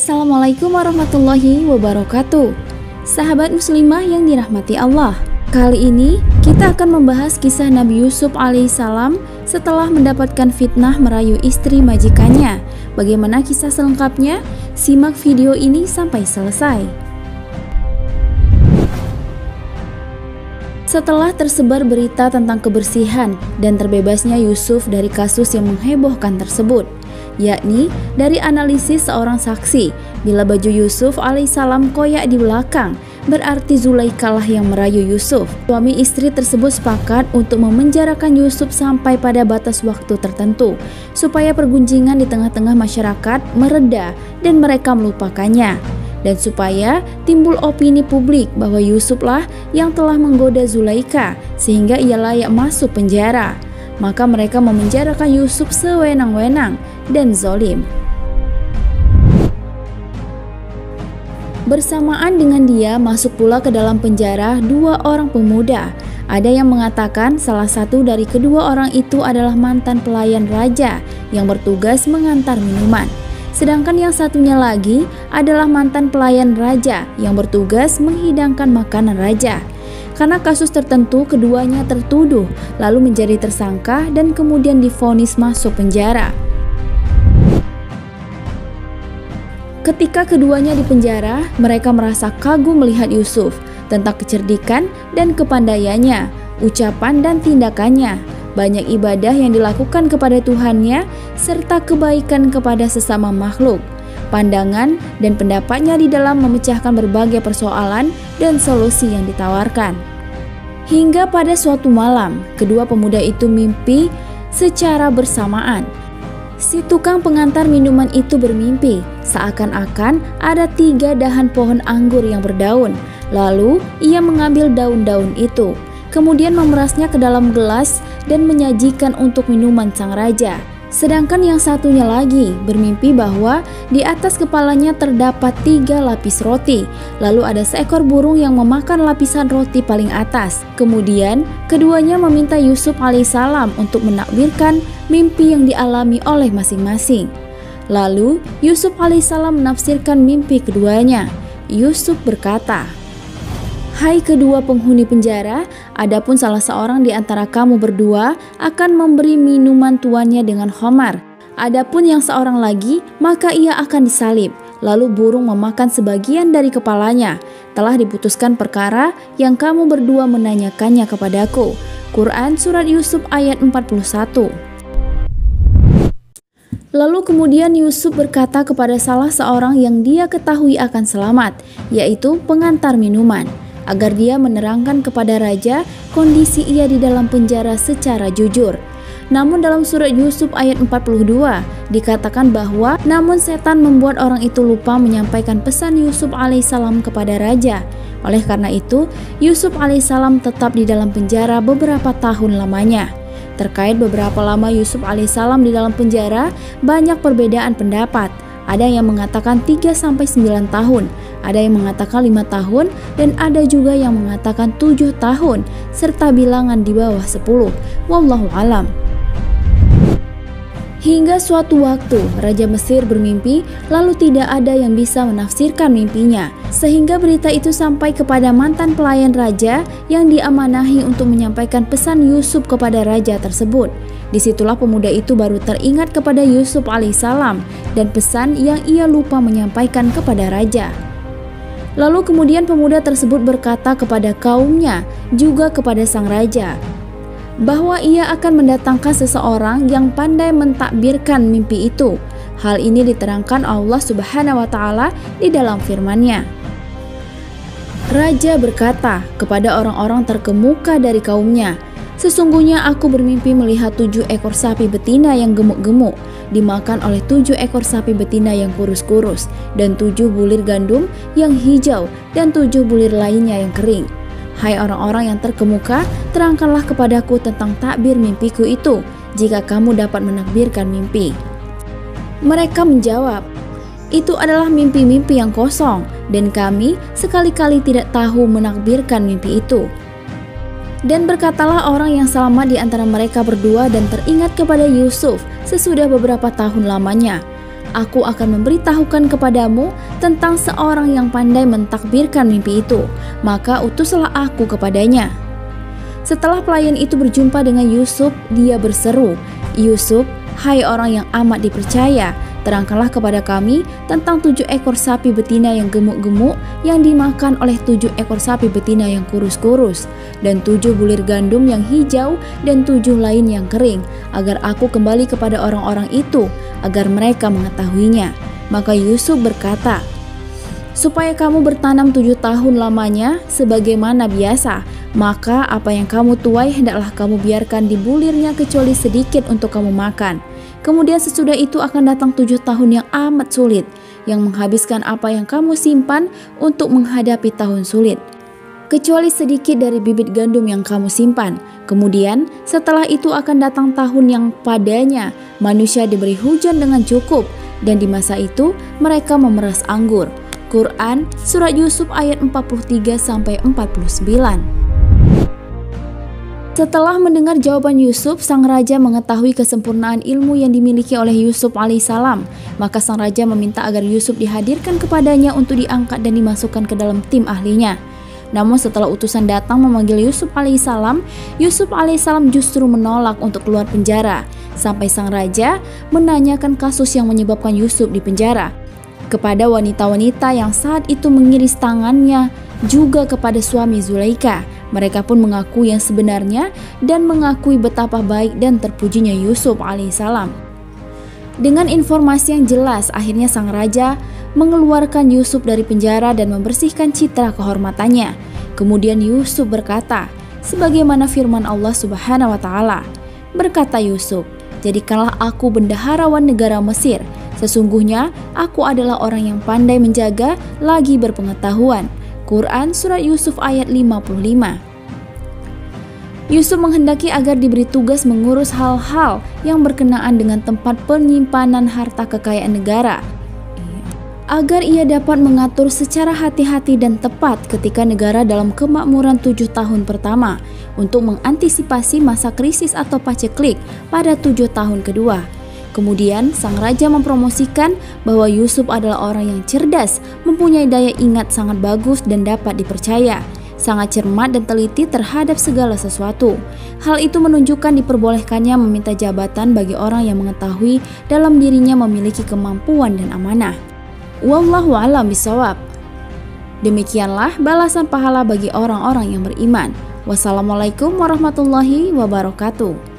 Assalamualaikum warahmatullahi wabarakatuh. Sahabat muslimah yang dirahmati Allah, kali ini kita akan membahas kisah Nabi Yusuf alaihissalam setelah mendapatkan fitnah merayu istri majikannya. Bagaimana kisah selengkapnya? Simak video ini sampai selesai. Setelah tersebar berita tentang kebersihan dan terbebasnya Yusuf dari kasus yang menghebohkan tersebut, yakni dari analisis seorang saksi, bila baju Yusuf alaihissalam koyak di belakang, berarti Zulaikha lah yang merayu Yusuf. Suami istri tersebut sepakat untuk memenjarakan Yusuf sampai pada batas waktu tertentu, supaya pergunjingan di tengah-tengah masyarakat mereda dan mereka melupakannya, dan supaya timbul opini publik bahwa Yusuf lah yang telah menggoda Zulaikha sehingga ia layak masuk penjara. Maka mereka memenjarakan Yusuf sewenang-wenang dan zalim. Bersamaan dengan dia masuk pula ke dalam penjara dua orang pemuda. Ada yang mengatakan salah satu dari kedua orang itu adalah mantan pelayan raja yang bertugas mengantar minuman. Sedangkan yang satunya lagi adalah mantan pelayan raja yang bertugas menghidangkan makanan raja. Karena kasus tertentu keduanya tertuduh, lalu menjadi tersangka dan kemudian divonis masuk penjara. Ketika keduanya di penjara, mereka merasa kagum melihat Yusuf tentang kecerdikan dan kepandaiannya, ucapan dan tindakannya, banyak ibadah yang dilakukan kepada Tuhannya, serta kebaikan kepada sesama makhluk, pandangan dan pendapatnya di dalam memecahkan berbagai persoalan dan solusi yang ditawarkan. Hingga pada suatu malam, kedua pemuda itu mimpi secara bersamaan. Si tukang pengantar minuman itu bermimpi seakan-akan ada 3 dahan pohon anggur yang berdaun. Lalu ia mengambil daun-daun itu, kemudian memerasnya ke dalam gelas dan menyajikan untuk minuman sang raja. Sedangkan yang satunya lagi bermimpi bahwa di atas kepalanya terdapat 3 lapis roti. Lalu ada seekor burung yang memakan lapisan roti paling atas. Kemudian keduanya meminta Yusuf alaihissalam untuk menakbirkan mimpi yang dialami oleh masing-masing. Lalu Yusuf alaihissalam menafsirkan mimpi keduanya. Yusuf berkata, "Hai kedua penghuni penjara, adapun salah seorang di antara kamu berdua akan memberi minuman tuannya dengan khamar. Adapun yang seorang lagi, maka ia akan disalib. Lalu burung memakan sebagian dari kepalanya. Telah diputuskan perkara yang kamu berdua menanyakannya kepadaku." Quran Surat Yusuf ayat 41. Lalu kemudian Yusuf berkata kepada salah seorang yang dia ketahui akan selamat, yaitu pengantar minuman, agar dia menerangkan kepada raja kondisi ia di dalam penjara secara jujur. Namun dalam surat Yusuf ayat 42 dikatakan bahwa namun setan membuat orang itu lupa menyampaikan pesan Yusuf alaihissalam kepada raja. Oleh karena itu Yusuf alaihissalam tetap di dalam penjara beberapa tahun lamanya. Terkait beberapa lama Yusuf alaihissalam di dalam penjara, banyak perbedaan pendapat. Ada yang mengatakan 3-9 tahun, ada yang mengatakan 5 tahun, dan ada juga yang mengatakan 7 tahun, serta bilangan di bawah 10. Wallahu alam. Hingga suatu waktu, Raja Mesir bermimpi, lalu tidak ada yang bisa menafsirkan mimpinya, sehingga berita itu sampai kepada mantan pelayan raja yang diamanahi untuk menyampaikan pesan Yusuf kepada raja tersebut. Disitulah pemuda itu baru teringat kepada Yusuf alaihissalam dan pesan yang ia lupa menyampaikan kepada raja. Lalu kemudian pemuda tersebut berkata kepada kaumnya, juga kepada sang raja, bahwa ia akan mendatangkan seseorang yang pandai mentakbirkan mimpi itu. Hal ini diterangkan Allah Subhanahu wa Ta'ala di dalam firman-Nya. Raja berkata kepada orang-orang terkemuka dari kaumnya, "Sesungguhnya aku bermimpi melihat 7 ekor sapi betina yang gemuk-gemuk dimakan oleh 7 ekor sapi betina yang kurus-kurus, dan 7 bulir gandum yang hijau, dan 7 bulir lainnya yang kering. Hai orang-orang yang terkemuka, terangkanlah kepadaku tentang takbir mimpiku itu, jika kamu dapat menakbirkan mimpi." Mereka menjawab, "Itu adalah mimpi-mimpi yang kosong, dan kami sekali-kali tidak tahu menakbirkan mimpi itu." Dan berkatalah orang yang selamat di antara mereka berdua dan teringat kepada Yusuf sesudah beberapa tahun lamanya, aku akan memberitahukan kepadamu tentang seorang yang pandai mentakbirkan mimpi itu, maka utuslah aku kepadanya." Setelah pelayan itu berjumpa dengan Yusuf, dia berseru, "Yusuf, hai orang yang amat dipercaya, terangkanlah kepada kami tentang 7 ekor sapi betina yang gemuk-gemuk yang dimakan oleh 7 ekor sapi betina yang kurus-kurus, dan 7 bulir gandum yang hijau dan 7 lain yang kering, agar aku kembali kepada orang-orang itu, agar mereka mengetahuinya." Maka Yusuf berkata, "Supaya kamu bertanam 7 tahun lamanya sebagaimana biasa, maka apa yang kamu tuai hendaklah kamu biarkan di bulirnya kecuali sedikit untuk kamu makan. Kemudian sesudah itu akan datang 7 tahun yang amat sulit, yang menghabiskan apa yang kamu simpan untuk menghadapi tahun sulit, kecuali sedikit dari bibit gandum yang kamu simpan. Kemudian setelah itu akan datang tahun yang padanya manusia diberi hujan dengan cukup, dan di masa itu mereka memeras anggur." Quran Surat Yusuf ayat 43-49. Setelah mendengar jawaban Yusuf, sang raja mengetahui kesempurnaan ilmu yang dimiliki oleh Yusuf alaihissalam. Maka sang raja meminta agar Yusuf dihadirkan kepadanya untuk diangkat dan dimasukkan ke dalam tim ahlinya. Namun setelah utusan datang memanggil Yusuf alaihissalam justru menolak untuk keluar penjara, sampai sang raja menanyakan kasus yang menyebabkan Yusuf di penjara kepada wanita-wanita yang saat itu mengiris tangannya, juga kepada suami Zulaikha. Mereka pun mengaku yang sebenarnya dan mengakui betapa baik dan terpujinya Yusuf alaihissalam. Dengan informasi yang jelas, akhirnya sang raja mengeluarkan Yusuf dari penjara dan membersihkan citra kehormatannya. Kemudian Yusuf berkata, sebagaimana firman Allah Subhanahu wa taala, berkata Yusuf, "Jadikanlah aku bendaharawan negara Mesir. Sesungguhnya aku adalah orang yang pandai menjaga lagi berpengetahuan." Quran Surat Yusuf ayat 55. Yusuf menghendaki agar diberi tugas mengurus hal-hal yang berkenaan dengan tempat penyimpanan harta kekayaan negara, agar ia dapat mengatur secara hati-hati dan tepat ketika negara dalam kemakmuran 7 tahun pertama, untuk mengantisipasi masa krisis atau paceklik pada 7 tahun kedua. Kemudian sang raja mempromosikan bahwa Yusuf adalah orang yang cerdas, mempunyai daya ingat sangat bagus dan dapat dipercaya, sangat cermat dan teliti terhadap segala sesuatu. Hal itu menunjukkan diperbolehkannya meminta jabatan bagi orang yang mengetahui dalam dirinya memiliki kemampuan dan amanah. Wallahu a'lam bishawab. Demikianlah balasan pahala bagi orang-orang yang beriman. Wassalamualaikum warahmatullahi wabarakatuh.